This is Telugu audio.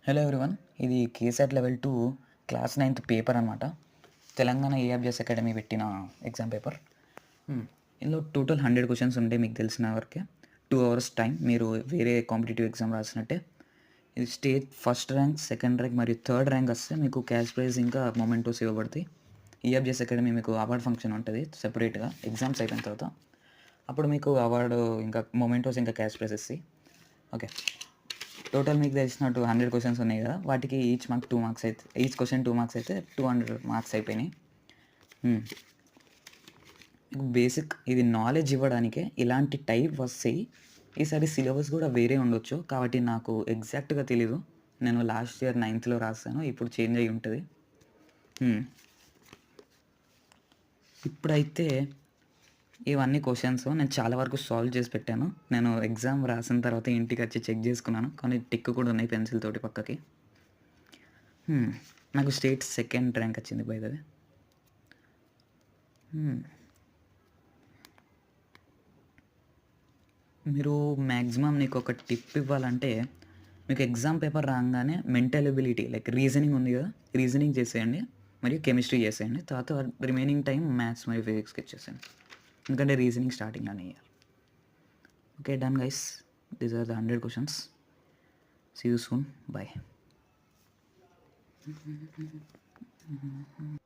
హలో ఎవ్రీవన్, ఇది cassette level 2 class 9th paper అనమాట. తెలంగాణ ఏఎఫ్జెస్ అకాడమీ పెట్టిన ఎగ్జామ్ పేపర్. ఇందులో టోటల్ 100 క్వశ్చన్స్ ఉంటాయి. మీకు తెలిసిన వరకే 2 hours టైం. మీరు వేరే కాంపిటేటివ్ ఎగ్జామ్ రాసినట్టే. ఇది state first rank, second rank మరియు థర్డ్ ర్యాంక్ వస్తే మీకు క్యాష్ ప్రైజ్ ఇంకా మొమెంటోస్ ఇవ్వబడతాయి. ఏఎఫ్జెస్ అకాడమీ మీకు అవార్డ్ ఫంక్షన్ ఉంటుంది సెపరేట్గా ఎగ్జామ్స్ అయిపోయిన తర్వాత. అప్పుడు మీకు అవార్డు ఇంకా మొమెంటోస్ ఇంకా క్యాష్ ప్రైజ్ ఇస్తాయి. ఓకే, టోటల్ మీకు తెలిసినట్టు 100 క్వశ్చన్స్ ఉన్నాయి కదా, వాటికి ఈచ్ మార్క్ 2 మార్క్స్ అయితే, ఈచ్ క్వశ్చన్ 2 మార్క్స్ అయితే 200 మార్క్స్ అయిపోయినాయి. మీకు బేసిక్ ఇది నాలెడ్జ్ ఇవ్వడానికే ఇలాంటి టైప్ వస్తాయి. ఈసారి సిలబస్ కూడా వేరే ఉండొచ్చు, కాబట్టి నాకు ఎగ్జాక్ట్గా తెలీదు. నేను లాస్ట్ ఇయర్ 9th రాస్తాను, ఇప్పుడు చేంజ్ అయ్యి ఉంటుంది. ఇప్పుడైతే ఇవన్నీ క్వశ్చన్స్ నేను చాలా వరకు సాల్వ్ చేసి పెట్టాను. నేను ఎగ్జామ్ రాసిన తర్వాత ఇంటికి వచ్చి చెక్ చేసుకున్నాను, కానీ టిక్ కూడా ఉన్నాయి పెన్సిల్ తోటి పక్కకి. నాకు స్టేట్ సెకండ్ ర్యాంక్ వచ్చింది బై ద వే. మీరు మ్యాక్సిమం నీకు ఒక టిప్ ఇవ్వాలంటే, మీకు ఎగ్జామ్ పేపర్ రాగానే మెంటల్ ఎబిలిటీ లైక్ రీజనింగ్ ఉంది కదా, రీజనింగ్ చేసేయండి మరియు కెమిస్ట్రీ చేసేయండి. తర్వాత రిమైనింగ్ టైం మ్యాథ్స్ మరియు ఫిజిక్స్కి ఇచ్చేసేయండి, ఎందుకంటే రీజనింగ్ స్టార్టింగ్ అని ఇయ్యాలి. Okay, done guys, these are the 100 questions. See you soon, bye.